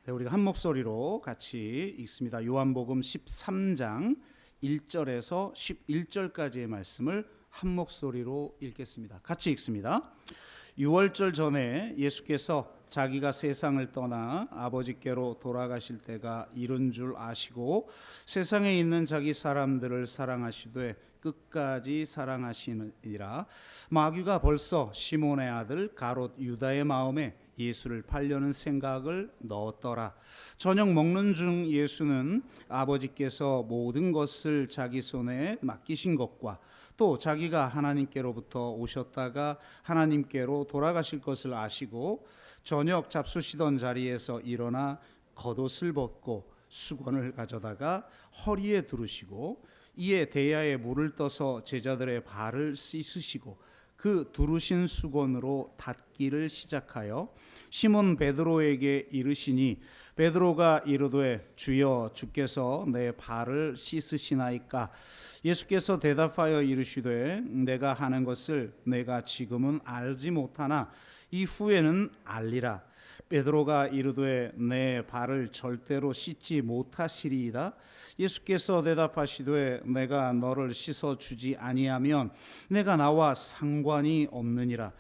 네, 우리가 한 목소리로 같이 읽습니다. 요한복음 13장 1절에서 11절까지의 말씀을 한 목소리로 읽겠습니다. 같이 읽습니다. 유월절 전에 예수께서 자기가 세상을 떠나 아버지께로 돌아가실 때가 이른 줄 아시고 세상에 있는 자기 사람들을 사랑하시되 끝까지 사랑하시니라. 마귀가 벌써 시몬의 아들 가롯 유다의 마음에 예수를 팔려는 생각을 넣었더라. 저녁 먹는 중 예수는 아버지께서 모든 것을 자기 손에 맡기신 것과 또 자기가 하나님께로부터 오셨다가 하나님께로 돌아가실 것을 아시고 저녁 잡수시던 자리에서 일어나 겉옷을 벗고 수건을 가져다가 허리에 두르시고 이에 대야에 물을 떠서 제자들의 발을 씻으시고 그 두르신 수건으로 닦기를 시작하여 시몬 베드로에게 이르시니 베드로가 이르되 주여 주께서 내 발을 씻으시나이까. 예수께서 대답하여 이르시되 내가 하는 것을 내가 지금은 알지 못하나 이후에는 알리라. 베드로가 이르되 내 발을 절대로 씻지 못하시리이다. 예수께서 대답하시되 내가 너를 씻어 주지 아니하면 내가 나와 상관이 없느니라.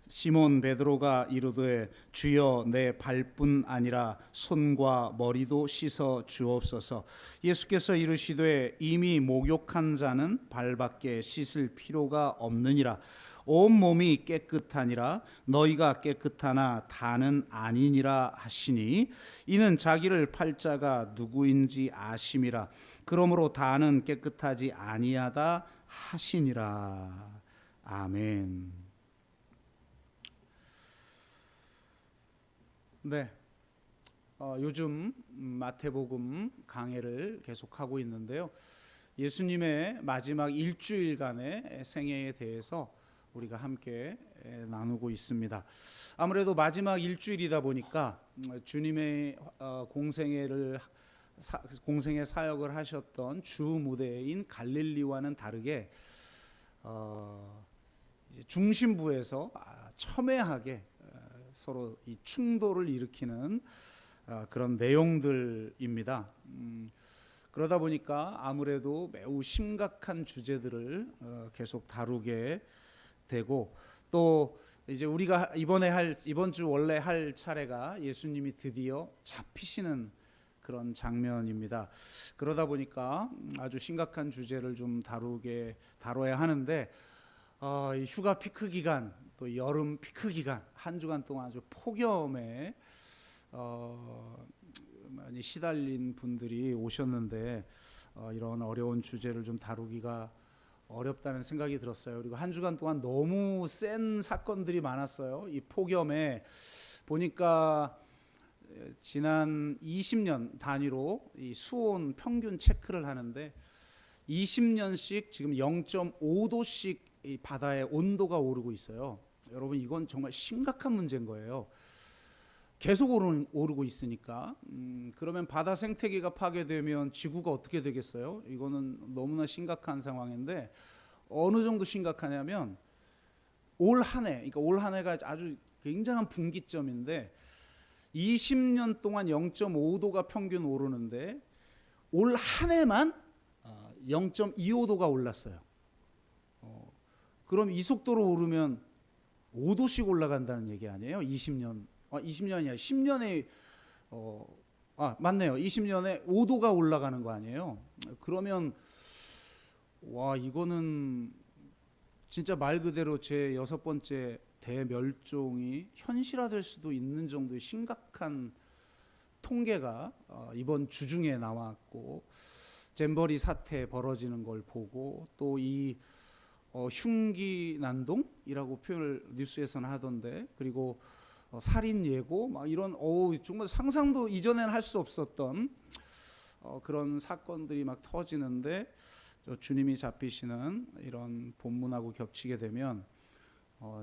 시몬 베드로가 이르되 주여 내 발뿐 아니라 손과 머리도 씻어 주옵소서. 예수께서 이르시되 이미 목욕한 자는 발밖에 씻을 필요가 없느니라. 온 몸이 깨끗하니라. 너희가 깨끗하나 다는 아니니라 하시니 이는 자기를 팔 자가 누구인지 아심이라. 그러므로 다는 깨끗하지 아니하다 하시니라. 아멘. 네, 요즘 마태복음 강해를 계속하고 있는데요. 예수님의 마지막 일주일간의 생애에 대해서 우리가 함께 나누고 있습니다. 아무래도 마지막 일주일이다 보니까 주님의 공생의 사역을 하셨던 주 무대인 갈릴리와는 다르게 이제 중심부에서 첨예하게 서로 이 충돌을 일으키는 그런 내용들입니다. 그러다 보니까 아무래도 매우 심각한 주제들을 계속 다루게 되고 또 이제 우리가 이번 주 원래 할 차례가 예수님이 드디어 잡히시는 그런 장면입니다. 그러다 보니까 아주 심각한 주제를 좀 다뤄야 하는데 이 휴가 피크 기간 또 여름 피크 기간 한 주간 동안 아주 폭염에 많이 시달린 분들이 오셨는데 이런 어려운 주제를 좀 다루기가 어렵다는 생각이 들었어요. 그리고 한 주간 동안 너무 센 사건들이 많았어요. 이 폭염에 보니까 지난 20년 단위로 이 수온 평균 체크를 하는데 20년씩 지금 0.5도씩 이 바다의 온도가 오르고 있어요. 여러분 이건 정말 심각한 문제인 거예요. 계속 오르고 있으니까 그러면 바다 생태계가 파괴되면 지구가 어떻게 되겠어요? 이거는 너무나 심각한 상황인데 어느 정도 심각하냐면 올 한 해가 아주 굉장한 분기점인데 20년 동안 0.5도가 평균 오르는데 올 한 해만 0.25도가 올랐어요. 그럼 이 속도로 오르면 5도씩 올라간다는 얘기 아니에요? 20년이 아니라 10년에 맞네요. 20년에 5도가 올라가는 거 아니에요? 그러면 와 이거는 진짜 말 그대로 제 6번째 대멸종이 현실화될 수도 있는 정도의 심각한 통계가 이번 주중에 나왔고 잼버리 사태 벌어지는 걸 보고 또 이 흉기난동이라고 표현을 뉴스에서는 하던데 그리고 살인 예고 막 이런 정말 상상도 이전에는 할 수 없었던 그런 사건들이 막 터지는데 주님이 잡히시는 이런 본문하고 겹치게 되면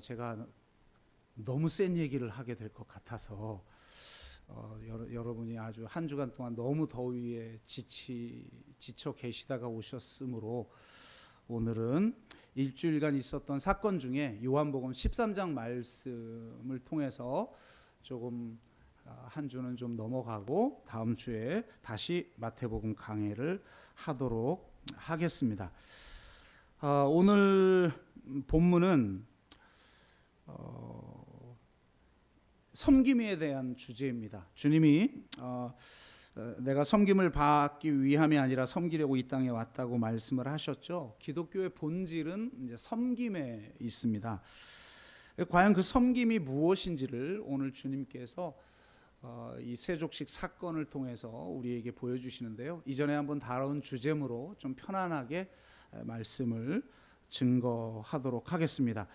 제가 너무 센 얘기를 하게 될 것 같아서 여러분이 아주 한 주간 동안 너무 더위에 지쳐 계시다가 오셨으므로 오늘은 일주일간 있었던 사건 중에 요한복음 13장 말씀을 통해서 조금 한 주는 좀 넘어가고 다음 주에 다시 마태복음 강해를 하도록 하겠습니다. 오늘 본문은 섬김에 대한 주제입니다. 주님이 내가 섬김을 받기 위함이 아니라 섬기려고 이 땅에 왔다고 말씀을 하셨죠. 기독교의 본질은 이제 섬김에 있습니다. 과연 그 섬김이 무엇인지를 오늘 주님께서 이 세족식 사건을 통해서 우리에게 보여주시는데요. 이전에 한번 다룬 주제므로 좀 편안하게 말씀을 증거하도록 하겠습니다.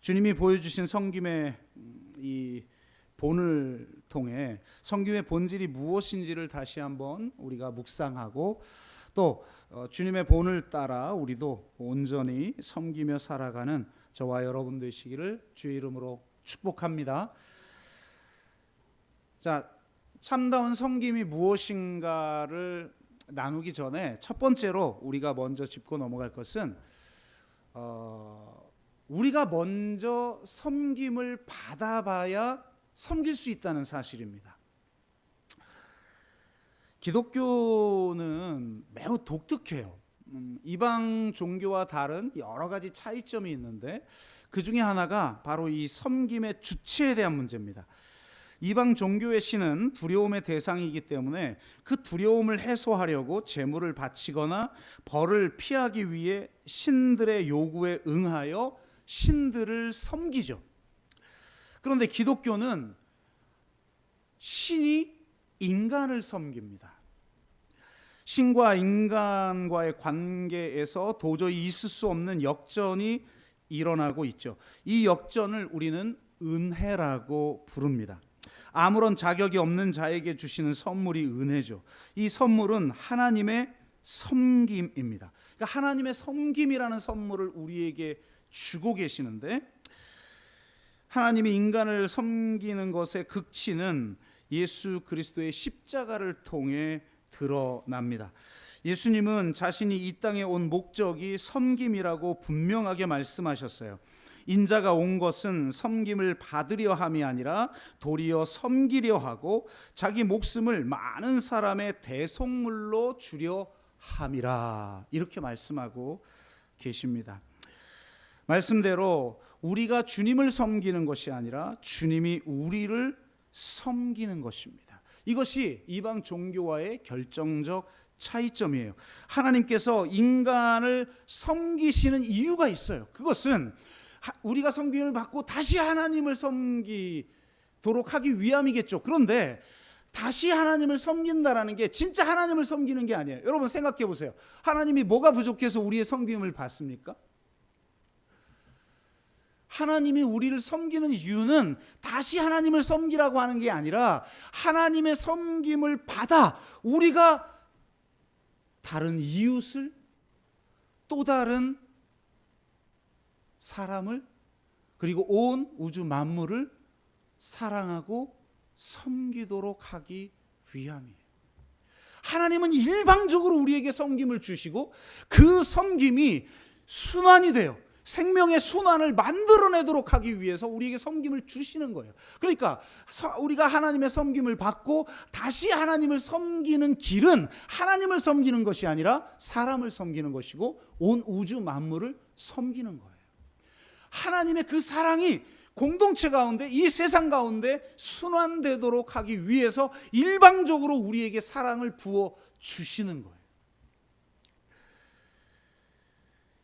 주님이 보여주신 섬김의 이 본을 통해 섬김의 본질이 무엇인지를 다시 한번 우리가 묵상하고 또 주님의 본을 따라 우리도 온전히 섬기며 살아가는 저와 여러분 되시기를 주의 이름으로 축복합니다. 자, 참다운 섬김이 무엇인가를 나누기 전에 첫 번째로 우리가 먼저 짚고 넘어갈 것은 우리가 먼저 섬김을 받아봐야 섬길 수 있다는 사실입니다. 기독교는 매우 독특해요. 이방 종교와 다른 여러 가지 차이점이 있는데 그 중에 하나가 바로 이 섬김의 주체에 대한 문제입니다. 이방 종교의 신은 두려움의 대상이기 때문에 그 두려움을 해소하려고 제물을 바치거나 벌을 피하기 위해 신들의 요구에 응하여 신들을 섬기죠. 그런데 기독교는 신이 인간을 섬깁니다. 신과 인간과의 관계에서 도저히 있을 수 없는 역전이 일어나고 있죠. 이 역전을 우리는 은혜라고 부릅니다. 아무런 자격이 없는 자에게 주시는 선물이 은혜죠. 이 선물은 하나님의 섬김입니다. 그러니까 하나님의 섬김이라는 선물을 우리에게 주고 계시는데 하나님이 인간을 섬기는 것의 극치는 예수 그리스도의 십자가를 통해 드러납니다. 예수님은 자신이 이 땅에 온 목적이 섬김이라고 분명하게 말씀하셨어요. 인자가 온 것은 섬김을 받으려 함이 아니라 도리어 섬기려 하고 자기 목숨을 많은 사람의 대속물로 주려 함이라 이렇게 말씀하고 계십니다. 말씀대로 우리가 주님을 섬기는 것이 아니라 주님이 우리를 섬기는 것입니다. 이것이 이방 종교와의 결정적 차이점이에요. 하나님께서 인간을 섬기시는 이유가 있어요. 그것은 우리가 섬김을 받고 다시 하나님을 섬기도록 하기 위함이겠죠. 그런데 다시 하나님을 섬긴다라는 게 진짜 하나님을 섬기는 게 아니에요. 여러분 생각해 보세요. 하나님이 뭐가 부족해서 우리의 섬김을 받습니까? 하나님이 우리를 섬기는 이유는 다시 하나님을 섬기라고 하는 게 아니라 하나님의 섬김을 받아 우리가 다른 이웃을 또 다른 사람을 그리고 온 우주 만물을 사랑하고 섬기도록 하기 위함이에요. 하나님은 일방적으로 우리에게 섬김을 주시고 그 섬김이 순환이 돼요. 생명의 순환을 만들어내도록 하기 위해서 우리에게 섬김을 주시는 거예요. 그러니까 우리가 하나님의 섬김을 받고 다시 하나님을 섬기는 길은 하나님을 섬기는 것이 아니라 사람을 섬기는 것이고 온 우주 만물을 섬기는 거예요. 하나님의 그 사랑이 공동체 가운데 이 세상 가운데 순환되도록 하기 위해서 일방적으로 우리에게 사랑을 부어 주시는 거예요.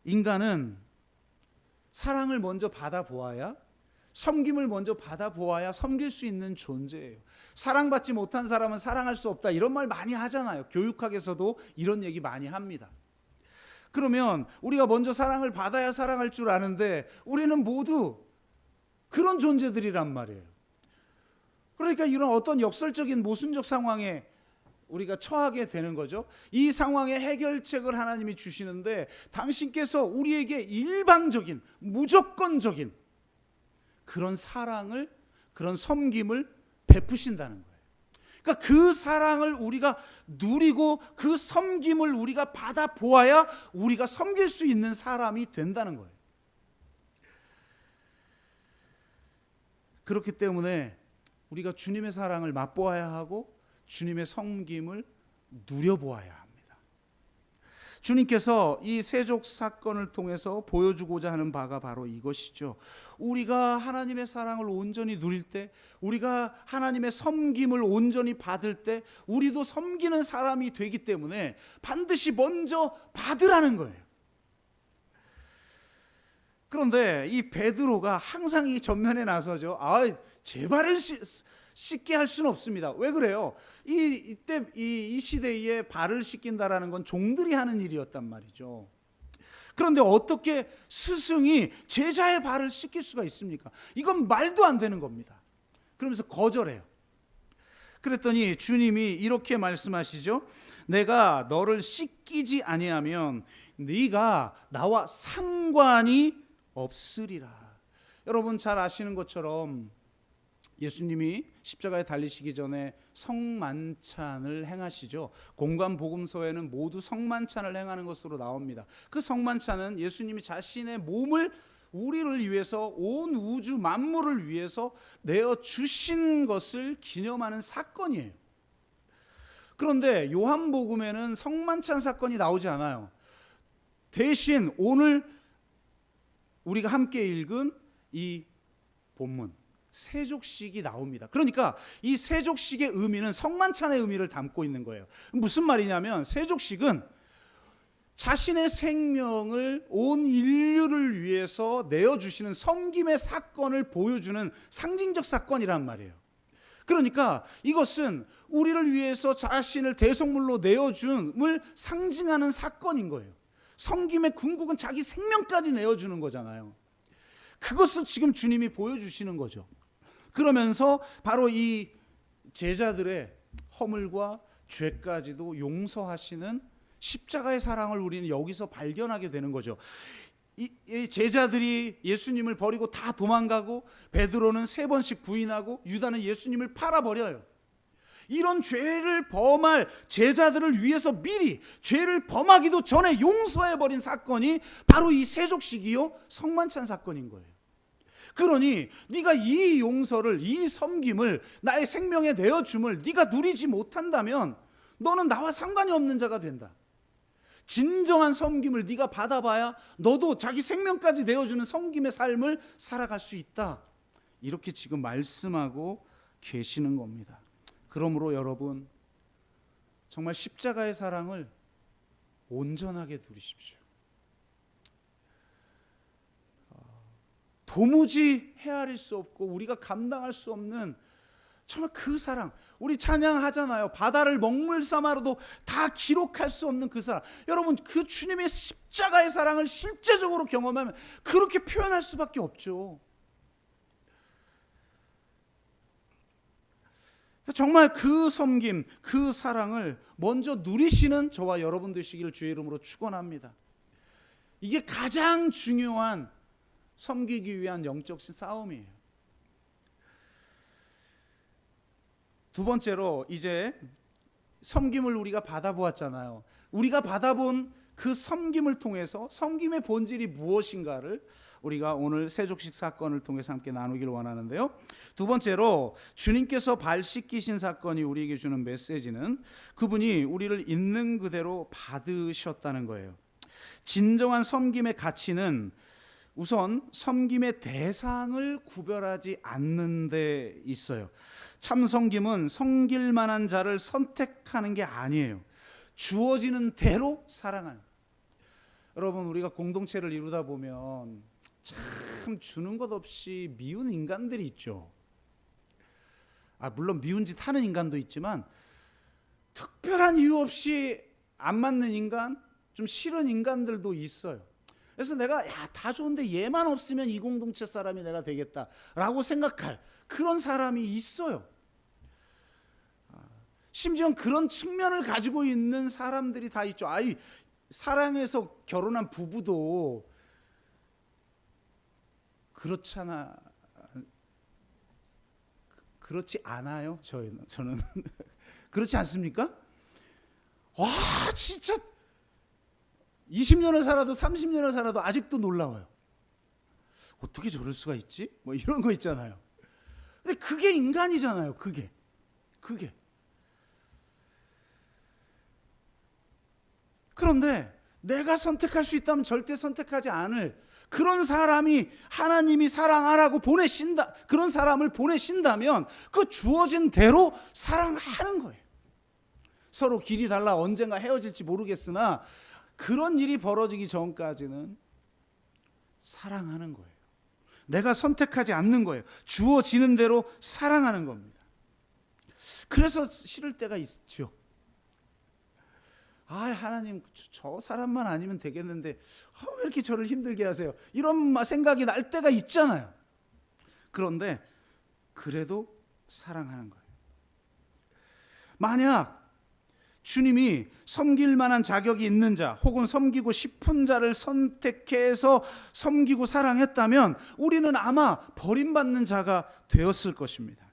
인간은 사랑을 먼저 받아보아야 섬김을 먼저 받아보아야 섬길 수 있는 존재예요. 사랑받지 못한 사람은 사랑할 수 없다 이런 말 많이 하잖아요. 교육학에서도 이런 얘기 많이 합니다. 그러면 우리가 먼저 사랑을 받아야 사랑할 줄 아는데 우리는 모두 그런 존재들이란 말이에요. 그러니까 이런 어떤 역설적인 모순적 상황에 우리가 처하게 되는 거죠. 이 상황의 해결책을 하나님이 주시는데 당신께서 우리에게 일방적인 무조건적인 그런 사랑을 그런 섬김을 베푸신다는 거예요. 그러니까 그 사랑을 우리가 누리고 그 섬김을 우리가 받아 보아야 우리가 섬길 수 있는 사람이 된다는 거예요. 그렇기 때문에 우리가 주님의 사랑을 맛보아야 하고 주님의 섬김을 누려보아야 합니다. 주님께서 이 세족 사건을 통해서 보여주고자 하는 바가 바로 이것이죠. 우리가 하나님의 사랑을 온전히 누릴 때, 우리가 하나님의 섬김을 온전히 받을 때 우리도 섬기는 사람이 되기 때문에 반드시 먼저 받으라는 거예요. 그런데 이 베드로가 항상 이 전면에 나서죠. 제 발을 씻게 할 수는 없습니다. 왜 그래요? 이때 이 시대에 발을 씻긴다라는 건 종들이 하는 일이었단 말이죠. 그런데 어떻게 스승이 제자의 발을 씻길 수가 있습니까? 이건 말도 안 되는 겁니다. 그러면서 거절해요. 그랬더니 주님이 이렇게 말씀하시죠. 내가 너를 씻기지 아니하면 네가 나와 상관이 없으리라. 여러분 잘 아시는 것처럼 예수님이 십자가에 달리시기 전에 성만찬을 행하시죠. 공관 복음서에는 모두 성만찬을 행하는 것으로 나옵니다. 그 성만찬은 예수님이 자신의 몸을 우리를 위해서, 온 우주 만물을 위해서 내어 주신 것을 기념하는 사건이에요. 그런데 요한복음에는 성만찬 사건이 나오지 않아요. 대신 오늘 우리가 함께 읽은 이 본문 세족식이 나옵니다. 그러니까 이 세족식의 의미는 성만찬의 의미를 담고 있는 거예요. 무슨 말이냐면 세족식은 자신의 생명을 온 인류를 위해서 내어주시는 섬김의 사건을 보여주는 상징적 사건이란 말이에요. 그러니까 이것은 우리를 위해서 자신을 대속물로 내어줌을 상징하는 사건인 거예요. 섬김의 궁극은 자기 생명까지 내어주는 거잖아요. 그것을 지금 주님이 보여주시는 거죠. 그러면서 바로 이 제자들의 허물과 죄까지도 용서하시는 십자가의 사랑을 우리는 여기서 발견하게 되는 거죠. 이 제자들이 예수님을 버리고 다 도망가고 베드로는 3번씩 부인하고 유다는 예수님을 팔아버려요. 이런 죄를 범할 제자들을 위해서 미리 죄를 범하기도 전에 용서해버린 사건이 바로 이 세족식이요 성만찬 사건인 거예요. 그러니 네가 이 용서를, 이 섬김을, 나의 생명에 내어줌을 네가 누리지 못한다면 너는 나와 상관이 없는 자가 된다. 진정한 섬김을 네가 받아봐야 너도 자기 생명까지 내어주는 섬김의 삶을 살아갈 수 있다. 이렇게 지금 말씀하고 계시는 겁니다. 그러므로 여러분 정말 십자가의 사랑을 온전하게 누리십시오. 도무지 헤아릴 수 없고 우리가 감당할 수 없는 정말 그 사랑, 우리 찬양하잖아요. 바다를 먹물 삼아로도 다 기록할 수 없는 그 사랑. 여러분 그 주님의 십자가의 사랑을 실제적으로 경험하면 그렇게 표현할 수밖에 없죠. 정말 그 섬김, 그 사랑을 먼저 누리시는 저와 여러분 되시기를 주의 이름으로 축원합니다. 이게 가장 중요한 섬기기 위한 영적 싸움이에요. 두 번째로 이제 섬김을 우리가 받아보았잖아요. 우리가 받아본 그 섬김을 통해서 섬김의 본질이 무엇인가를 우리가 오늘 세족식 사건을 통해서 함께 나누기를 원하는데요. 두 번째로 주님께서 발 씻기신 사건이 우리에게 주는 메시지는 그분이 우리를 있는 그대로 받으셨다는 거예요. 진정한 섬김의 가치는 우선 섬김의 대상을 구별하지 않는 데 있어요. 참 섬김은 섬길 만한 자를 선택하는 게 아니에요. 주어지는 대로 사랑하는. 여러분 우리가 공동체를 이루다 보면 참 주는 것 없이 미운 인간들이 있죠. 물론 미운 짓 하는 인간도 있지만 특별한 이유 없이 안 맞는 인간, 좀 싫은 인간들도 있어요. 그래서 내가 다 좋은데 얘만 없으면 이 공동체 사람이 내가 되겠다라고 생각할 그런 사람이 있어요. 심지어 그런 측면을 가지고 있는 사람들이 다 있죠. 사랑해서 결혼한 부부도 그렇지 않아요. 저는 그렇지 않습니까? 와 진짜 20년을 살아도 30년을 살아도 아직도 놀라워요. 어떻게 저럴 수가 있지? 뭐 이런 거 있잖아요. 근데 그게 인간이잖아요. 그게. 그런데 내가 선택할 수 있다면 절대 선택하지 않을 그런 사람이 하나님이 사랑하라고 보내신다. 그런 사람을 보내신다면 그 주어진 대로 사랑하는 거예요. 서로 길이 달라 언젠가 헤어질지 모르겠으나 그런 일이 벌어지기 전까지는 사랑하는 거예요. 내가 선택하지 않는 거예요. 주어지는 대로 사랑하는 겁니다. 그래서 싫을 때가 있죠. 하나님 저 사람만 아니면 되겠는데 왜 이렇게 저를 힘들게 하세요? 이런 생각이 날 때가 있잖아요. 그런데 그래도 사랑하는 거예요. 만약 주님이 섬길 만한 자격이 있는 자 혹은 섬기고 싶은 자를 선택해서 섬기고 사랑했다면 우리는 아마 버림받는 자가 되었을 것입니다.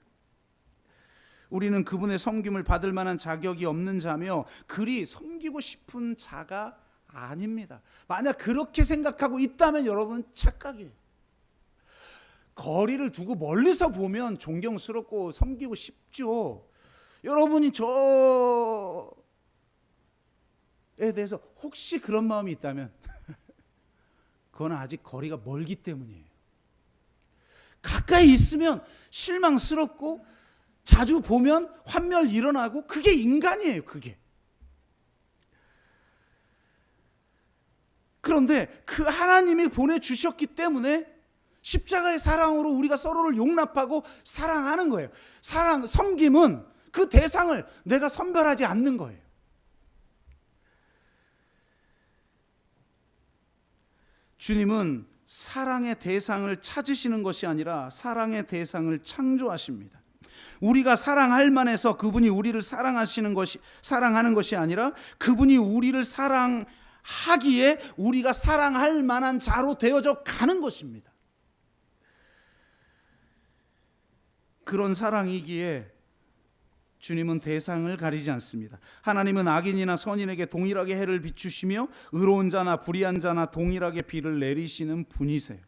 우리는 그분의 섬김을 받을 만한 자격이 없는 자며 그리 섬기고 싶은 자가 아닙니다. 만약 그렇게 생각하고 있다면 여러분 착각이에요. 거리를 두고 멀리서 보면 존경스럽고 섬기고 싶죠. 여러분이 저에 대해서 혹시 그런 마음이 있다면 그건 아직 거리가 멀기 때문이에요. 가까이 있으면 실망스럽고 자주 보면 환멸 일어나고 그게 인간이에요. 그게. 그런데 그 하나님이 보내주셨기 때문에 십자가의 사랑으로 우리가 서로를 용납하고 사랑하는 거예요. 섬김은 그 대상을 내가 선별하지 않는 거예요. 주님은 사랑의 대상을 찾으시는 것이 아니라 사랑의 대상을 창조하십니다. 우리가 사랑할 만해서 그분이 우리를 사랑하는 것이 아니라 그분이 우리를 사랑하기에 우리가 사랑할 만한 자로 되어져 가는 것입니다. 그런 사랑이기에 주님은 대상을 가리지 않습니다. 하나님은 악인이나 선인에게 동일하게 해를 비추시며 의로운 자나 불의한 자나 동일하게 비를 내리시는 분이세요.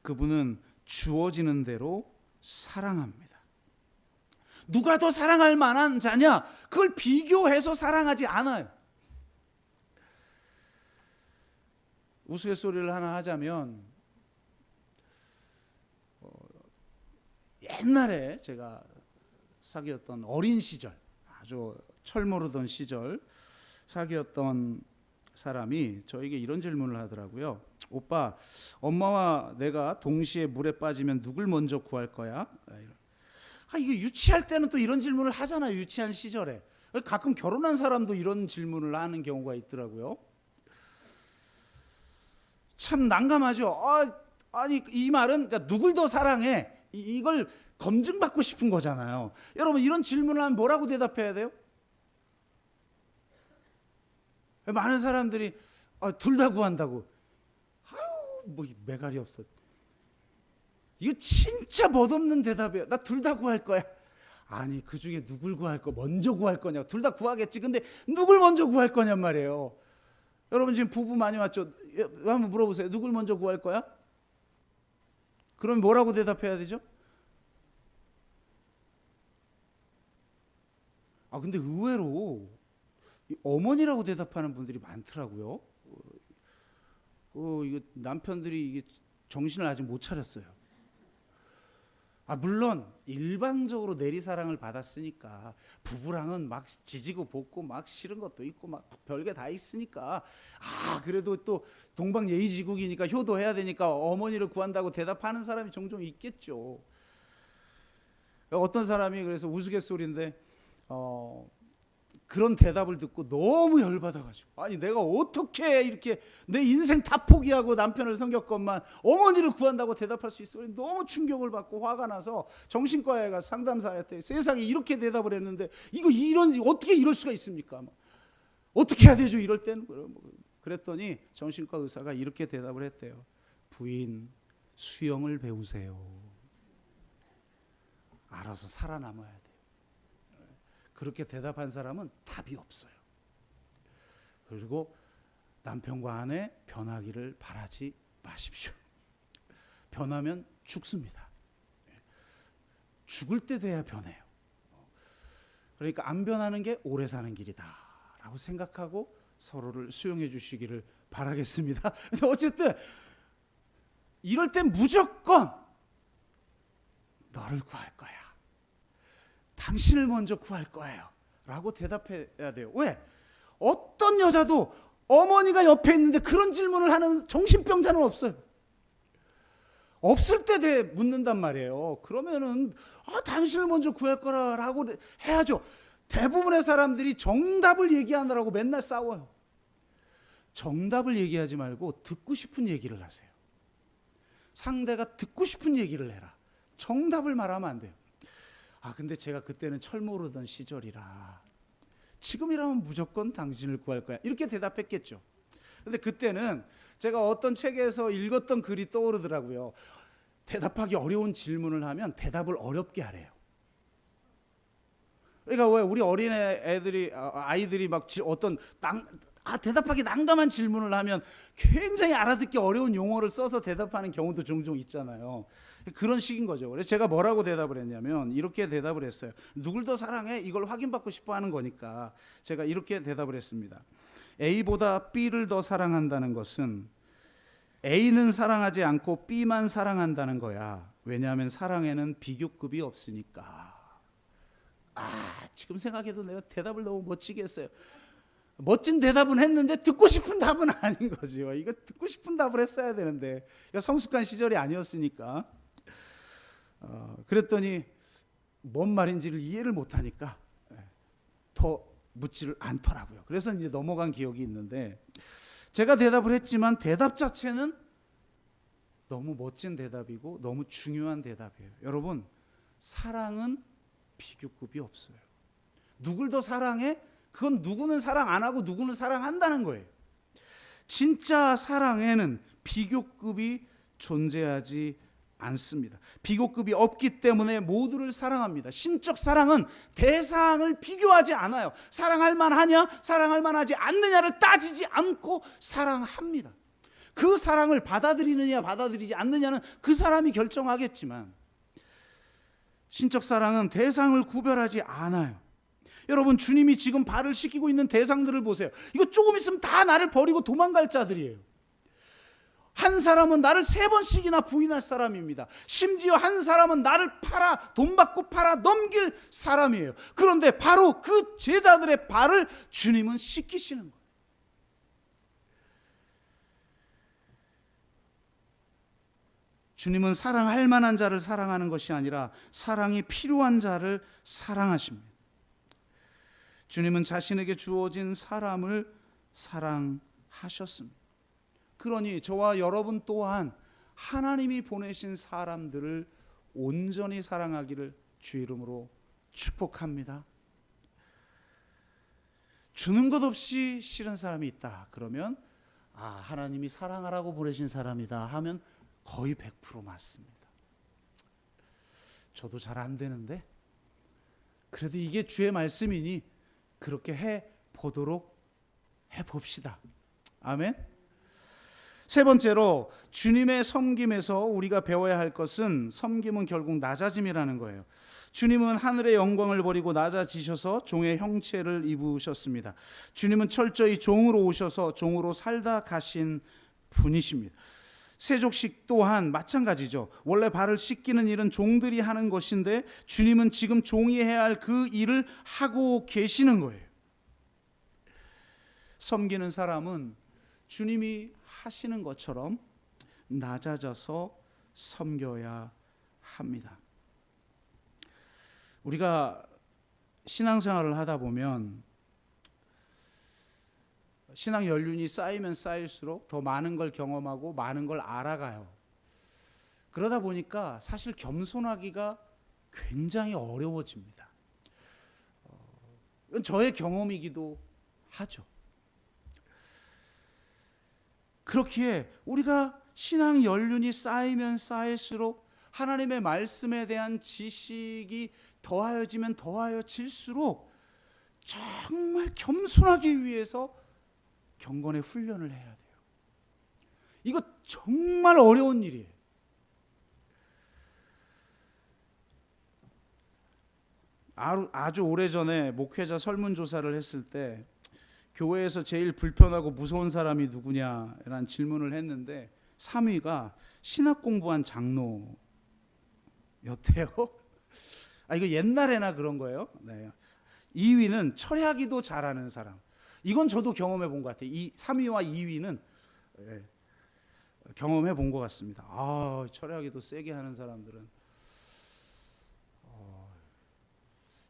그분은 주어지는 대로 사랑합니다. 누가 더 사랑할 만한 자냐? 그걸 비교해서 사랑하지 않아요. 우스갯소리를 하나 하자면 옛날에 제가 사귀었던 어린 시절, 아주 철모르던 시절 사귀었던 사람이 저에게 이런 질문을 하더라고요. 오빠, 엄마와 내가 동시에 물에 빠지면 누굴 먼저 구할 거야? 이거 유치할 때는 또 이런 질문을 하잖아요. 유치한 시절에. 가끔 결혼한 사람도 이런 질문을 하는 경우가 있더라고요. 참 난감하죠. 아니 이 말은 그러니까 누굴 더 사랑해? 이걸 검증받고 싶은 거잖아요. 여러분 이런 질문을 하면 뭐라고 대답해야 돼요? 많은 사람들이 둘 다 구한다고. 뭐 매갈이 없어. 이거 진짜 멋없는 대답이에요. 나 둘 다 구할 거야. 아니 그 중에 누굴 구할 거 먼저 구할 거냐? 둘 다 구하겠지. 근데 누굴 먼저 구할 거냔 말이에요. 여러분 지금 부부 많이 왔죠? 한번 물어보세요. 누굴 먼저 구할 거야? 그럼 뭐라고 대답해야 되죠? 근데 의외로 어머니라고 대답하는 분들이 많더라고요. 이거 남편들이 이게 정신을 아직 못 차렸어요. 물론 일방적으로 내리사랑을 받았으니까 부부랑은 막 지지고 볶고 막 싫은 것도 있고 막 별게 다 있으니까 그래도 또 동방예의지국이니까 효도해야 되니까 어머니를 구한다고 대답하는 사람이 종종 있겠죠. 어떤 사람이 그래서 우스갯소리인데 그런 대답을 듣고 너무 열받아가지고 아니 내가 어떻게 이렇게 내 인생 다 포기하고 남편을 섬겼건만 어머니를 구한다고 대답할 수 있어. 너무 충격을 받고 화가 나서 정신과에 가 상담사한테 세상에 이렇게 대답을 했는데 어떻게 이럴 수가 있습니까? 어떻게 해야 되죠? 이럴 땐 그랬더니 정신과 의사가 이렇게 대답을 했대요. 부인 수영을 배우세요. 알아서 살아남아야 돼요. 그렇게 대답한 사람은 답이 없어요. 그리고 남편과 아내 변하기를 바라지 마십시오. 변하면 죽습니다. 죽을 때 돼야 변해요. 그러니까 안 변하는 게 오래 사는 길이다라고 생각하고 서로를 수용해 주시기를 바라겠습니다. 근데 어쨌든 이럴 땐 무조건 너를 구할 거야. 당신을 먼저 구할 거예요. 라고 대답해야 돼요. 왜? 어떤 여자도 어머니가 옆에 있는데 그런 질문을 하는 정신병자는 없어요. 없을 때 묻는단 말이에요. 그러면은 당신을 먼저 구할 거라고 해야죠. 대부분의 사람들이 정답을 얘기하느라고 맨날 싸워요. 정답을 얘기하지 말고 듣고 싶은 얘기를 하세요. 상대가 듣고 싶은 얘기를 해라. 정답을 말하면 안 돼요. 근데 제가 그때는 철 모르던 시절이라 지금이라면 무조건 당신을 구할 거야. 이렇게 대답했겠죠. 근데 그때는 제가 어떤 책에서 읽었던 글이 떠오르더라고요. 대답하기 어려운 질문을 하면 대답을 어렵게 하래요. 그러니까 왜 우리 어린애 아이들이 막 어떤 대답하기 난감한 질문을 하면 굉장히 알아듣기 어려운 용어를 써서 대답하는 경우도 종종 있잖아요. 그런 식인 거죠. 그래서 제가 뭐라고 대답을 했냐면 이렇게 대답을 했어요. 누굴 더 사랑해? 이걸 확인받고 싶어 하는 거니까 제가 이렇게 대답을 했습니다. A보다 B를 더 사랑한다는 것은 A는 사랑하지 않고 B만 사랑한다는 거야. 왜냐하면 사랑에는 비교급이 없으니까. 지금 생각해도 내가 대답을 너무 멋지게 했어요. 멋진 대답은 했는데 듣고 싶은 답은 아닌 거죠. 이거 듣고 싶은 답을 했어야 되는데 성숙한 시절이 아니었으니까. 그랬더니 뭔 말인지를 이해를 못하니까 더 묻지를 않더라고요. 그래서 이제 넘어간 기억이 있는데 제가 대답을 했지만 대답 자체는 너무 멋진 대답이고 너무 중요한 대답이에요. 여러분, 사랑은 비교급이 없어요. 누굴 더 사랑해? 그건 누구는 사랑 안 하고 누구는 사랑한다는 거예요. 진짜 사랑에는 비교급이 존재하지 않습니다. 비교급이 없기 때문에 모두를 사랑합니다. 신적 사랑은 대상을 비교하지 않아요. 사랑할 만하냐, 사랑할 만하지 않느냐를 따지지 않고 사랑합니다. 그 사랑을 받아들이느냐 받아들이지 않느냐는 그 사람이 결정하겠지만 신적 사랑은 대상을 구별하지 않아요. 여러분, 주님이 지금 발을 씻기고 있는 대상들을 보세요. 이거 조금 있으면 다 나를 버리고 도망갈 자들이에요. 한 사람은 나를 3번씩이나 부인할 사람입니다. 심지어 한 사람은 나를 돈 받고 팔아 넘길 사람이에요. 그런데 바로 그 제자들의 발을 주님은 씻기시는 거예요. 주님은 사랑할 만한 자를 사랑하는 것이 아니라 사랑이 필요한 자를 사랑하십니다. 주님은 자신에게 주어진 사람을 사랑하셨습니다. 그러니 저와 여러분 또한 하나님이 보내신 사람들을 온전히 사랑하기를 주 이름으로 축복합니다. 주는 것 없이 싫은 사람이 있다. 그러면 하나님이 사랑하라고 보내신 사람이다 하면 거의 100% 맞습니다. 저도 잘 안 되는데 그래도 이게 주의 말씀이니 그렇게 해보도록 해봅시다. 아멘. 세 번째로 주님의 섬김에서 우리가 배워야 할 것은 섬김은 결국 낮아짐이라는 거예요. 주님은 하늘의 영광을 버리고 낮아지셔서 종의 형체를 입으셨습니다. 주님은 철저히 종으로 오셔서 종으로 살다 가신 분이십니다. 세족식 또한 마찬가지죠. 원래 발을 씻기는 일은 종들이 하는 것인데 주님은 지금 종이 해야 할 그 일을 하고 계시는 거예요. 섬기는 사람은 주님이 하시는 것처럼 낮아져서 섬겨야 합니다. 우리가 신앙생활을 하다 보면 신앙 연륜이 쌓이면 쌓일수록 더 많은 걸 경험하고 많은 걸 알아가요. 그러다 보니까 사실 겸손하기가 굉장히 어려워집니다. 이건 저의 경험이기도 하죠. 그렇기에 우리가 신앙 연륜이 쌓이면 쌓일수록 하나님의 말씀에 대한 지식이 더하여지면 더하여질수록 정말 겸손하기 위해서 경건의 훈련을 해야 돼요. 이거 정말 어려운 일이에요. 아주 오래전에 목회자 설문조사를 했을 때 교회에서 제일 불편하고 무서운 사람이 누구냐라는 질문을 했는데 3위가 신학 공부한 장로였대요. 이거 옛날에나 그런 거예요. 네. 2위는 철야기도 잘하는 사람. 이건 저도 경험해 본 것 같아요. 3위와 2위는 경험해 본 것 같습니다. 철야기도 세게 하는 사람들은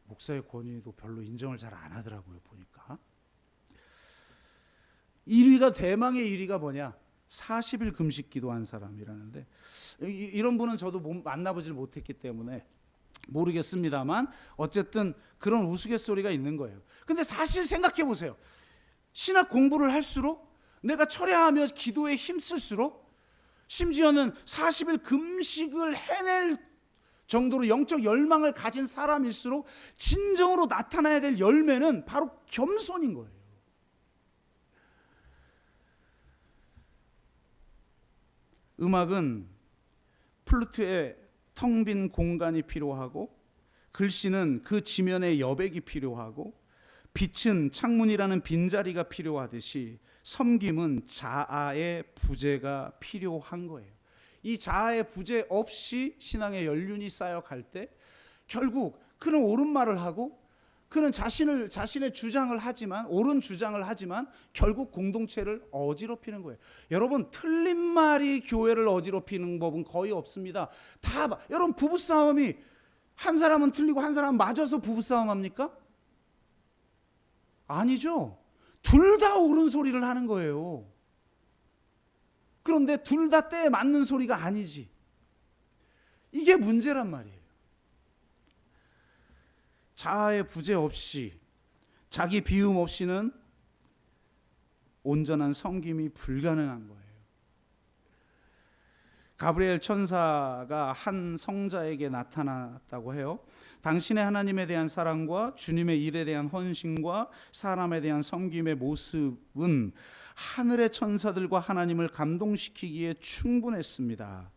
목사의 권위도 별로 인정을 잘 안 하더라고요, 보니까. 1위가 대망의 1위가 뭐냐? 40일 금식 기도한 사람이라는데, 이런 분은 저도 만나보질 못했기 때문에 모르겠습니다만 어쨌든 그런 우스갯소리가 있는 거예요. 근데 사실 생각해 보세요. 신학 공부를 할수록, 내가 철야하며 기도에 힘쓸수록, 심지어는 40일 금식을 해낼 정도로 영적 열망을 가진 사람일수록 진정으로 나타나야 될 열매는 바로 겸손인 거예요. 음악은 플루트에 텅 빈 공간이 필요하고, 글씨는 그 지면에 여백이 필요하고, 빛은 창문이라는 빈자리가 필요하듯이 섬김은 자아의 부재가 필요한 거예요. 이 자아의 부재 없이 신앙의 연륜이 쌓여갈 때 결국 그는 옳은 말을 하고, 그는 자신의 주장을 하지만, 옳은 주장을 하지만 결국 공동체를 어지럽히는 거예요. 여러분, 틀린 말이 교회를 어지럽히는 법은 거의 없습니다. 여러분, 부부싸움이 한 사람은 틀리고 한 사람은 맞아서 부부싸움 합니까? 아니죠. 둘 다 옳은 소리를 하는 거예요. 그런데 둘 다 때에 맞는 소리가 아니지. 이게 문제란 말이에요. 자아의 부재 없이, 자기 비움 없이는 온전한 섬김이 불가능한 거예요. 가브리엘 천사가 한 성자에게 나타났다고 해요. 당신의 하나님에 대한 사랑과 주님의 일에 대한 헌신과 사람에 대한 섬김의 모습은 하늘의 천사들과 하나님을 감동시키기에 충분했습니다.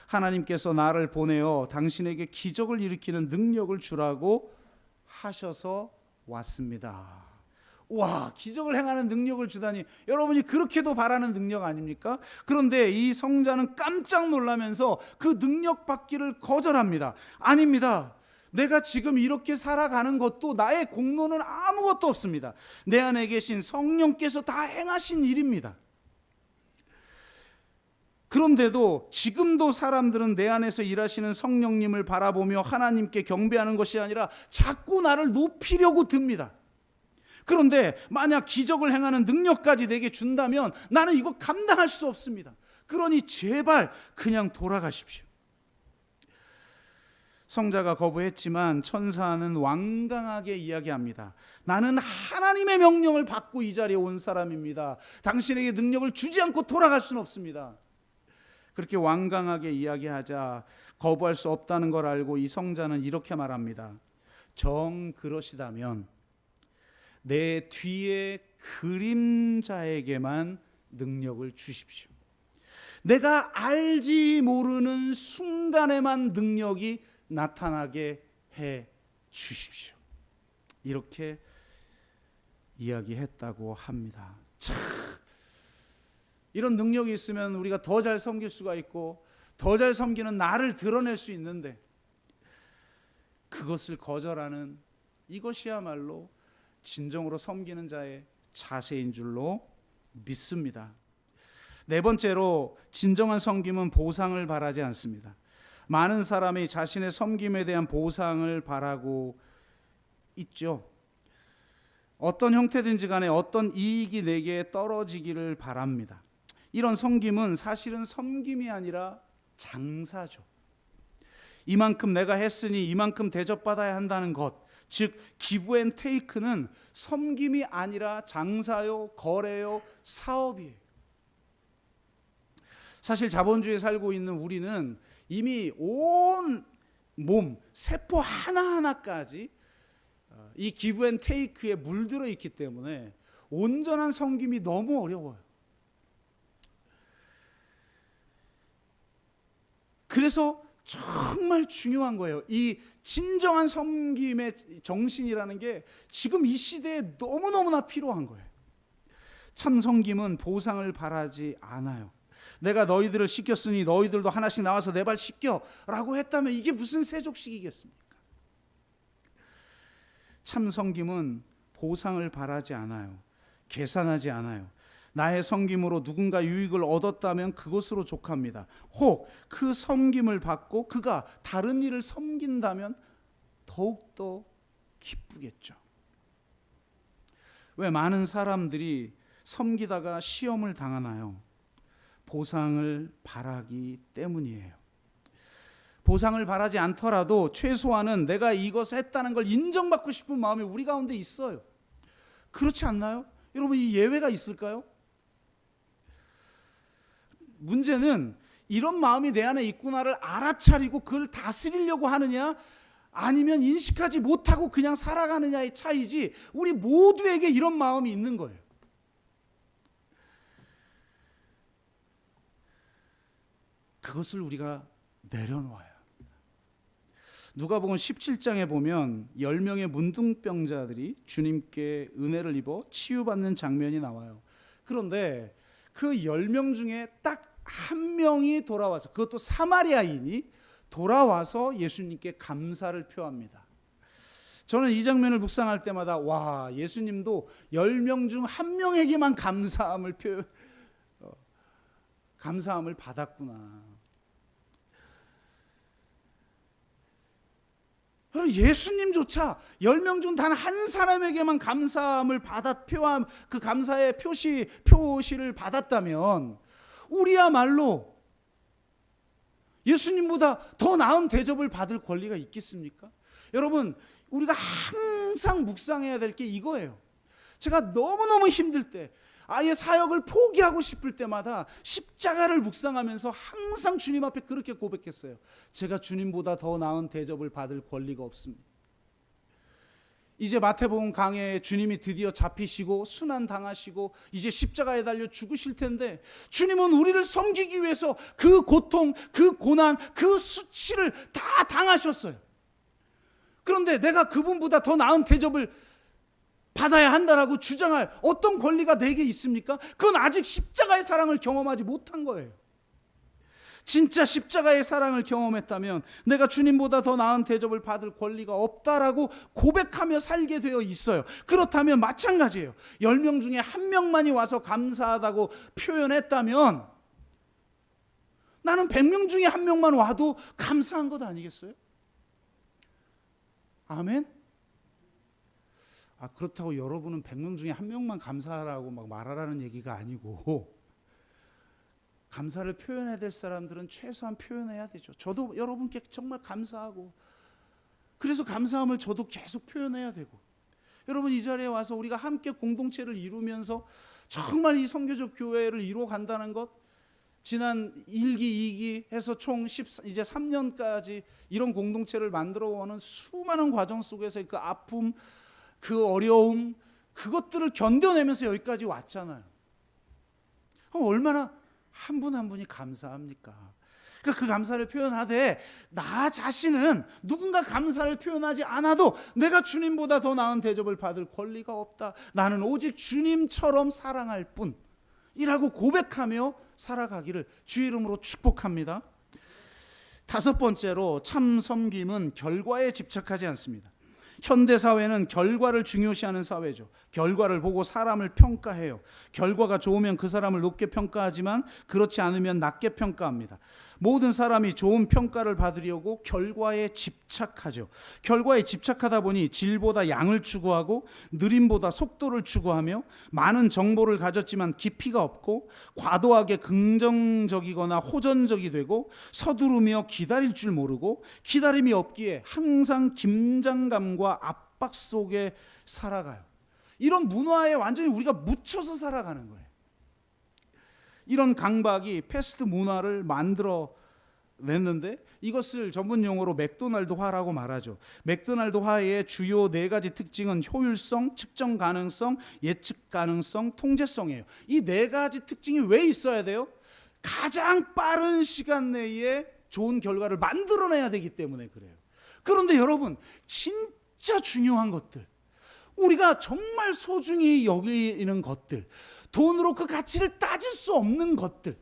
하나님께서 나를 보내어 당신에게 기적을 일으키는 능력을 주라고 하셔서 왔습니다. 와, 기적을 행하는 능력을 주다니, 여러분이 그렇게도 바라는 능력 아닙니까? 그런데 이 성자는 깜짝 놀라면서 그 능력 받기를 거절합니다. 아닙니다. 내가 지금 이렇게 살아가는 것도 나의 공로는 아무것도 없습니다. 내 안에 계신 성령께서 다 행하신 일입니다. 그런데도 지금도 사람들은 내 안에서 일하시는 성령님을 바라보며 하나님께 경배하는 것이 아니라 자꾸 나를 높이려고 듭니다. 그런데 만약 기적을 행하는 능력까지 내게 준다면 나는 이거 감당할 수 없습니다. 그러니 제발 그냥 돌아가십시오. 성자가 거부했지만 천사는 완강하게 이야기합니다. 나는 하나님의 명령을 받고 이 자리에 온 사람입니다. 당신에게 능력을 주지 않고 돌아갈 수는 없습니다. 그렇게 완강하게 이야기하자 거부할 수 없다는 걸 알고 이 성자는 이렇게 말합니다. 정 그러시다면 내 뒤에 그림자에게만 능력을 주십시오. 내가 알지 모르는 순간에만 능력이 나타나게 해 주십시오. 이렇게 이야기했다고 합니다. 참, 이런 능력이 있으면 우리가 더 잘 섬길 수가 있고 더 잘 섬기는 나를 드러낼 수 있는데, 그것을 거절하는 이것이야말로 진정으로 섬기는 자의 자세인 줄로 믿습니다. 네 번째로, 진정한 섬김은 보상을 바라지 않습니다. 많은 사람이 자신의 섬김에 대한 보상을 바라고 있죠. 어떤 형태든지 간에 어떤 이익이 내게 떨어지기를 바랍니다. 이런 섬김은 사실은 섬김이 아니라 장사죠. 이만큼 내가 했으니 이만큼 대접받아야 한다는 것, 즉 기브 앤 테이크는 섬김이 아니라 장사요, 거래요, 사업이에요. 사실 자본주의에 살고 있는 우리는 이미 온 몸, 세포 하나하나까지 이 기브 앤 테이크에 물들어 있기 때문에 온전한 섬김이 너무 어려워요. 그래서 정말 중요한 거예요. 이 진정한 섬김의 정신이라는 게 지금 이 시대에 너무너무나 필요한 거예요. 참 섬김은 보상을 바라지 않아요. 내가 너희들을 씻겼으니 너희들도 하나씩 나와서 내 발 씻겨 라고 했다면 이게 무슨 세족식이겠습니까? 참 섬김은 보상을 바라지 않아요. 계산하지 않아요. 나의 섬김으로 누군가 유익을 얻었다면 그것으로 족합니다. 혹 그 섬김을 받고 그가 다른 일을 섬긴다면 더욱더 기쁘겠죠. 왜 많은 사람들이 섬기다가 시험을 당하나요? 보상을 바라기 때문이에요. 보상을 바라지 않더라도 최소한은 내가 이것을 했다는 걸 인정받고 싶은 마음이 우리 가운데 있어요. 그렇지 않나요? 여러분, 이 예외가 있을까요? 문제는 이런 마음이 내 안에 있구나를 알아차리고 그걸 다스리려고 하느냐, 아니면 인식하지 못하고 그냥 살아가느냐의 차이지, 우리 모두에게 이런 마음이 있는 거예요. 그것을 우리가 내려놓아야 합니다. 누가복음 17장에 보면 10명의 문둥병자들이 주님께 은혜를 입어 치유받는 장면이 나와요. 그런데 그 10명 중에 딱 한 명이 돌아와서, 그것도 사마리아인이 돌아와서 예수님께 감사를 표합니다. 저는 이 장면을 묵상할 때마다 와, 예수님도 10명 중 한 명에게만 감사함을 받았구나. 예수님조차 10명 중 단 한 사람에게만 감사함을 표함, 그 감사의 표시를 받았다면 우리야말로 예수님보다 더 나은 대접을 받을 권리가 있겠습니까? 여러분, 우리가 항상 묵상해야 될 게 이거예요. 제가 너무너무 힘들 때, 아예 사역을 포기하고 싶을 때마다 십자가를 묵상하면서 항상 주님 앞에 그렇게 고백했어요. 제가 주님보다 더 나은 대접을 받을 권리가 없습니다. 이제 마태복음 강해에 주님이 드디어 잡히시고 순환당하시고 이제 십자가에 달려 죽으실 텐데, 주님은 우리를 섬기기 위해서 그 고통, 그 고난, 그 수치를 다 당하셨어요. 그런데 내가 그분보다 더 나은 대접을 받아야 한다라고 주장할 어떤 권리가 내게 있습니까? 그건 아직 십자가의 사랑을 경험하지 못한 거예요. 진짜 십자가의 사랑을 경험했다면 내가 주님보다 더 나은 대접을 받을 권리가 없다라고 고백하며 살게 되어 있어요. 그렇다면 마찬가지예요. 10명 중에 한 명만이 와서 감사하다고 표현했다면 나는 100명 중에 한 명만 와도 감사한 것 아니겠어요? 아멘? 그렇다고 여러분은 100명 중에 한 명만 감사하라고 막 말하라는 얘기가 아니고, 감사를 표현해야 될 사람들은 최소한 표현해야 되죠. 저도 여러분께 정말 감사하고, 그래서 감사함을 저도 계속 표현해야 되고, 여러분 이 자리에 와서 우리가 함께 공동체를 이루면서 정말 이 선교적 교회를 이루어 간다는 것, 지난 1기, 2기 해서 총 이제 3년까지 이런 공동체를 만들어 오는 수많은 과정 속에서 그 아픔, 그 어려움, 그것들을 견뎌내면서 여기까지 왔잖아요. 얼마나 한 분 한 분이 감사합니까? 그러니까 그 감사를 표현하되 나 자신은 누군가 감사를 표현하지 않아도 내가 주님보다 더 나은 대접을 받을 권리가 없다. 나는 오직 주님처럼 사랑할 뿐이라고 고백하며 살아가기를 주의 이름으로 축복합니다. 5번째로 참 섬김은 결과에 집착하지 않습니다. 현대사회는 결과를 중요시하는 사회죠. 결과를 보고 사람을 평가해요. 결과가 좋으면 그 사람을 높게 평가하지만 그렇지 않으면 낮게 평가합니다. 모든 사람이 좋은 평가를 받으려고 결과에 집착하죠. 결과에 집착하다 보니 질보다 양을 추구하고 느림보다 속도를 추구하며 많은 정보를 가졌지만 깊이가 없고 과도하게 긍정적이거나 호전적이 되고 서두르며 기다릴 줄 모르고 기다림이 없기에 항상 긴장감과 압박 속에 살아가요. 이런 문화에 완전히 우리가 묻혀서 살아가는 거예요. 이런 강박이 패스트 문화를 만들어 냈는데 이것을 전문 용어로 맥도날드화라고 말하죠. 맥도날드화의 주요 4가지 특징은 효율성, 측정 가능성, 예측 가능성, 통제성이에요. 이 4가지 특징이 왜 있어야 돼요? 가장 빠른 시간 내에 좋은 결과를 만들어내야 되기 때문에 그래요. 그런데 여러분, 진짜 중요한 것들, 우리가 정말 소중히 여기는 것들, 돈으로 그 가치를 따질 수 없는 것들,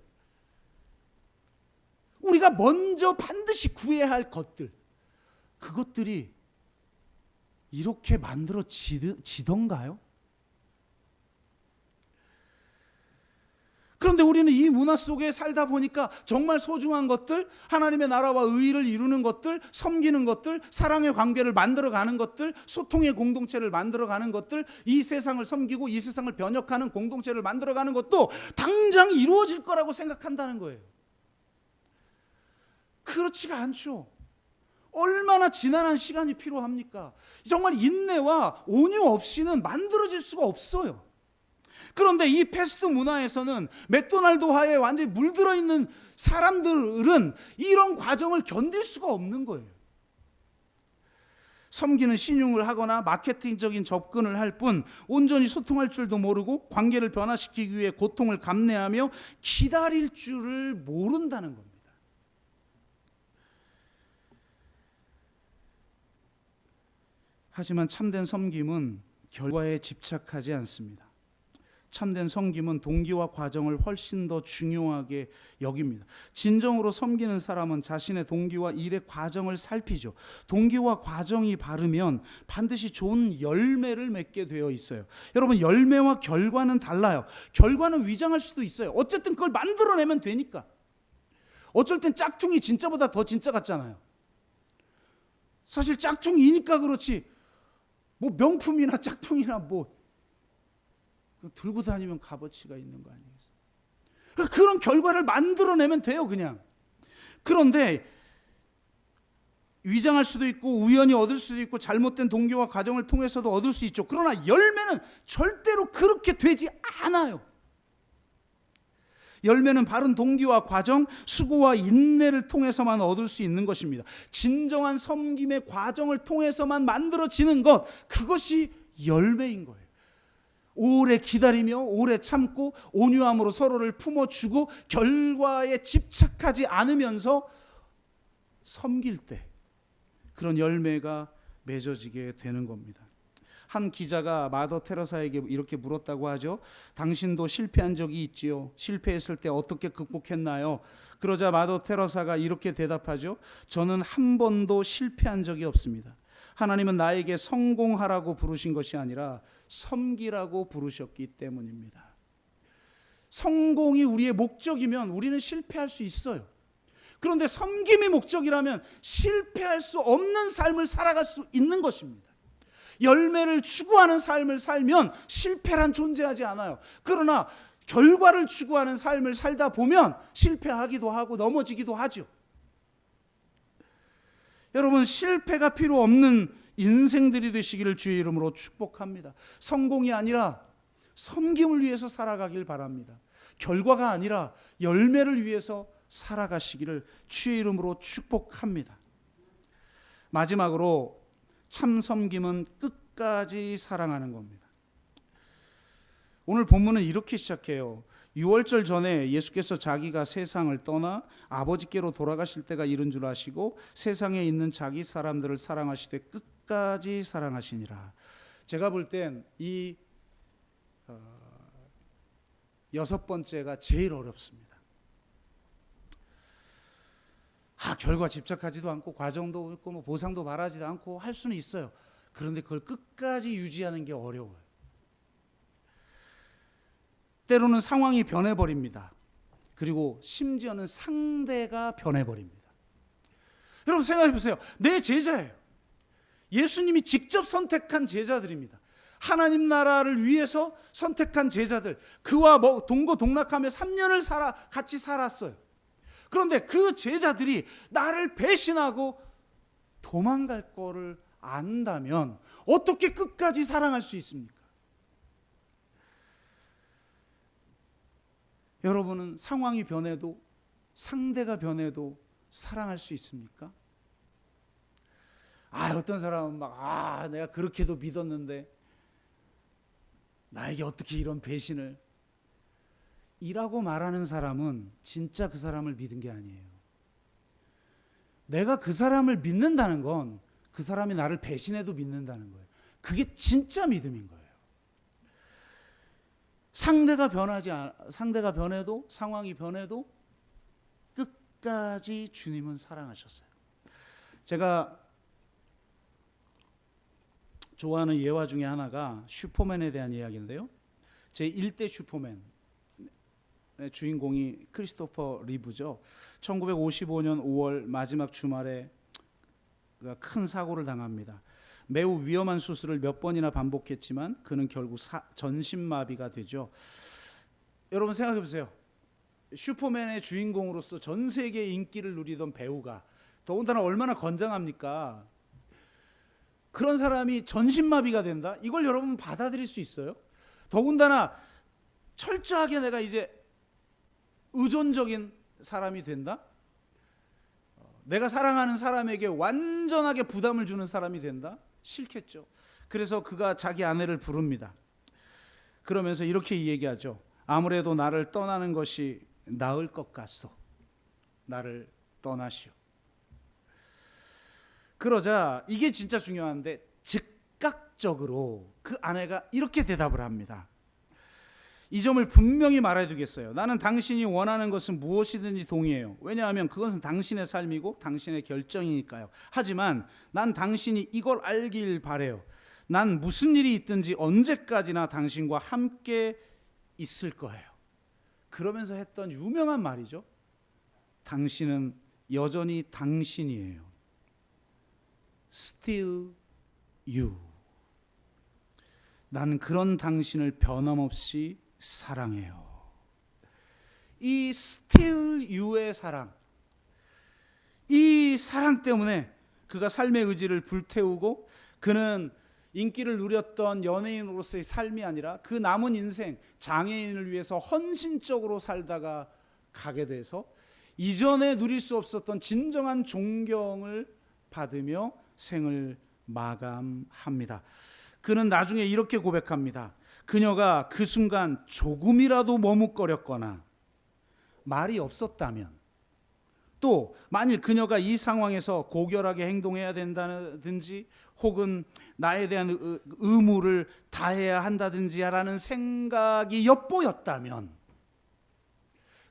우리가 먼저 반드시 구해야 할 것들, 그것들이 이렇게 만들어지던가요? 그런데 우리는 이 문화 속에 살다 보니까 정말 소중한 것들, 하나님의 나라와 의의를 이루는 것들, 섬기는 것들, 사랑의 관계를 만들어가는 것들, 소통의 공동체를 만들어가는 것들, 이 세상을 섬기고 이 세상을 변혁하는 공동체를 만들어가는 것도 당장 이루어질 거라고 생각한다는 거예요. 그렇지가 않죠. 얼마나 지난한 시간이 필요합니까? 정말 인내와 온유 없이는 만들어질 수가 없어요. 그런데 이 패스트 문화에서는 맥도날드화에 완전히 물들어 있는 사람들은 이런 과정을 견딜 수가 없는 거예요. 섬기는 신용을 하거나 마케팅적인 접근을 할 뿐 온전히 소통할 줄도 모르고 관계를 변화시키기 위해 고통을 감내하며 기다릴 줄을 모른다는 겁니다. 하지만 참된 섬김은 결과에 집착하지 않습니다. 참된 섬김은 동기와 과정을 훨씬 더 중요하게 여깁니다. 진정으로 섬기는 사람은 자신의 동기와 일의 과정을 살피죠. 동기와 과정이 바르면 반드시 좋은 열매를 맺게 되어 있어요. 여러분, 열매와 결과는 달라요. 결과는 위장할 수도 있어요. 어쨌든 그걸 만들어내면 되니까. 어쩔 땐 짝퉁이 진짜보다 더 진짜 같잖아요. 사실 짝퉁이니까 그렇지, 뭐 명품이나 짝퉁이나 뭐 들고 다니면 값어치가 있는 거 아니겠어요? 그런 결과를 만들어내면 돼요, 그냥. 그런데 위장할 수도 있고 우연히 얻을 수도 있고 잘못된 동기와 과정을 통해서도 얻을 수 있죠. 그러나 열매는 절대로 그렇게 되지 않아요. 열매는 바른 동기와 과정, 수고와 인내를 통해서만 얻을 수 있는 것입니다. 진정한 섬김의 과정을 통해서만 만들어지는 것, 그것이 열매인 거예요. 오래 기다리며 오래 참고 온유함으로 서로를 품어주고 결과에 집착하지 않으면서 섬길 때 그런 열매가 맺어지게 되는 겁니다. 한 기자가 마더 테레사에게 이렇게 물었다고 하죠. 당신도 실패한 적이 있지요? 실패했을 때 어떻게 극복했나요? 그러자 마더 테레사가 이렇게 대답하죠. 저는 한 번도 실패한 적이 없습니다. 하나님은 나에게 성공하라고 부르신 것이 아니라 섬기라고 부르셨기 때문입니다. 성공이 우리의 목적이면 우리는 실패할 수 있어요. 그런데 섬김이 목적이라면 실패할 수 없는 삶을 살아갈 수 있는 것입니다. 열매를 추구하는 삶을 살면 실패란 존재하지 않아요. 그러나 결과를 추구하는 삶을 살다 보면 실패하기도 하고 넘어지기도 하죠. 여러분, 실패가 필요 없는 인생들이 되시기를 주의 이름으로 축복합니다. 성공이 아니라 섬김을 위해서 살아가길 바랍니다. 결과가 아니라 열매를 위해서 살아가시기를 주의 이름으로 축복합니다. 마지막으로 참 섬김은 끝까지 사랑하는 겁니다. 오늘 본문은 이렇게 시작해요. 유월절 전에 예수께서 자기가 세상을 떠나 아버지께로 돌아가실 때가 이른 줄 아시고 세상에 있는 자기 사람들을 사랑하시되 끝까지 사랑하시니라. 제가 볼 땐 이 여섯 번째가 제일 어렵습니다. 결과 집착하지도 않고 과정도 없고 뭐 보상도 바라지도 않고 할 수는 있어요. 그런데 그걸 끝까지 유지하는 게 어려워요. 때로는 상황이 변해버립니다. 그리고 심지어는 상대가 변해버립니다. 여러분 생각해 보세요. 내 제자예요. 예수님이 직접 선택한 제자들입니다. 하나님 나라를 위해서 선택한 제자들. 그와 동거동락하며 3년을 같이 살았어요. 그런데 그 제자들이 나를 배신하고 도망갈 거를 안다면 어떻게 끝까지 사랑할 수 있습니까? 여러분은 상황이 변해도 상대가 변해도 사랑할 수 있습니까? 어떤 사람은 내가 그렇게도 믿었는데 나에게 어떻게 이런 배신을 이라고 말하는 사람은 진짜 그 사람을 믿은 게 아니에요. 내가 그 사람을 믿는다는 건 그 사람이 나를 배신해도 믿는다는 거예요. 그게 진짜 믿음인 거예요. 상대가 변해도, 상황이 변해도 끝까지 주님은 사랑하셨어요. 제가 좋아하는 예화 중에 하나가 슈퍼맨에 대한 이야기인데요. 제 1대 슈퍼맨 주인공이 크리스토퍼 리브죠. 1955년 5월 마지막 주말에 큰 사고를 당합니다. 매우 위험한 수술을 몇 번이나 반복했지만 그는 결국 전신마비가 되죠. 여러분 생각해 보세요. 슈퍼맨의 주인공으로서 전 세계의 인기를 누리던 배우가 더군다나 얼마나 건장합니까? 그런 사람이 전신마비가 된다? 이걸 여러분 받아들일 수 있어요? 더군다나 철저하게 내가 이제 의존적인 사람이 된다? 내가 사랑하는 사람에게 완전하게 부담을 주는 사람이 된다? 싫겠죠. 그래서 그가 자기 아내를 부릅니다. 그러면서 이렇게 얘기하죠. 아무래도 나를 떠나는 것이 나을 것 같소. 나를 떠나시오. 그러자 이게 진짜 중요한데 즉각적으로 그 아내가 이렇게 대답을 합니다. 이 점을 분명히 말해두겠어요. 나는 당신이 원하는 것은 무엇이든지 동의해요. 왜냐하면 그것은 당신의 삶이고 당신의 결정이니까요. 하지만 난 당신이 이걸 알길 바래요. 난 무슨 일이 있든지 언제까지나 당신과 함께 있을 거예요. 그러면서 했던 유명한 말이죠. 당신은 여전히 당신이에요. Still you. 난 그런 당신을 변함없이 사랑해요. 이 still you의 사랑, 이 사랑 때문에 그가 삶의 의지를 불태우고 그는 인기를 누렸던 연예인으로서의 삶이 아니라 그 남은 인생 장애인을 위해서 헌신적으로 살다가 가게 돼서 이전에 누릴 수 없었던 진정한 존경을 받으며 생을 마감합니다. 그는 나중에 이렇게 고백합니다. 그녀가 그 순간 조금이라도 머뭇거렸거나 말이 없었다면, 또 만일 그녀가 이 상황에서 고결하게 행동해야 된다든지 혹은 나에 대한 의무를 다해야 한다든지 라는 생각이 엿보였다면,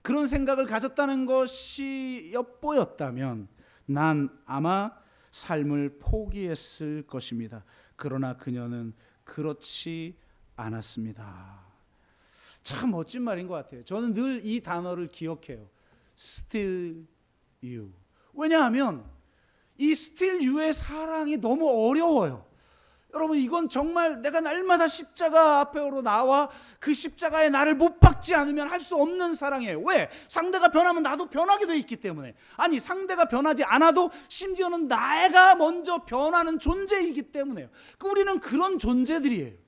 그런 생각을 가졌다는 것이 엿보였다면 난 아마 삶을 포기했을 것입니다. 그러나 그녀는 그렇지 않았습니다. 참 멋진 말인 것 같아요. 저는 늘 이 단어를 기억해요. Still you. 왜냐하면 이 Still you의 사랑이 너무 어려워요. 여러분, 이건 정말 내가 날마다 십자가 앞으로 나와 그 십자가에 나를 못 박지 않으면 할 수 없는 사랑이에요. 왜? 상대가 변하면 나도 변하게 돼 있기 때문에. 아니, 상대가 변하지 않아도 심지어는 내가 먼저 변하는 존재이기 때문에요. 우리는 그런 존재들이에요.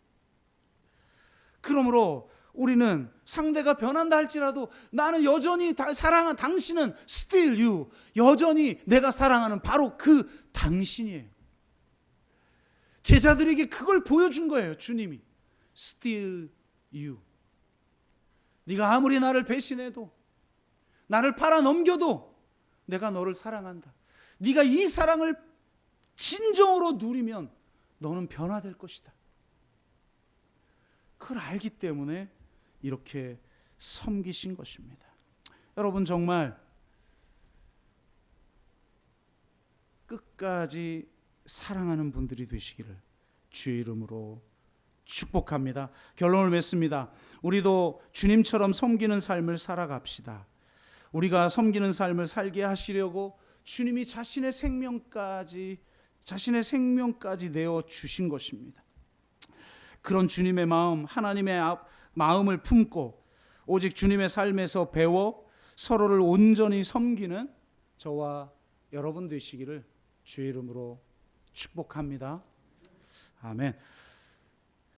그러므로 우리는 상대가 변한다 할지라도 나는 여전히 사랑한 당신은 still you, 여전히 내가 사랑하는 바로 그 당신이에요. 제자들에게 그걸 보여준 거예요. 주님이 still you. 네가 아무리 나를 배신해도, 나를 팔아넘겨도 내가 너를 사랑한다. 네가 이 사랑을 진정으로 누리면 너는 변화될 것이다. 그걸 알기 때문에 이렇게 섬기신 것입니다. 여러분, 정말 끝까지 사랑하는 분들이 되시기를 주의 이름으로 축복합니다. 결론을 맺습니다. 우리도 주님처럼 섬기는 삶을 살아갑시다. 우리가 섬기는 삶을 살게 하시려고 주님이 자신의 생명까지 내어 주신 것입니다. 그런 주님의 마음, 하나님의 마음을 품고 오직 주님의 삶에서 배워 서로를 온전히 섬기는 저와 여러분 되시기를 주의 이름으로 축복합니다. 아멘.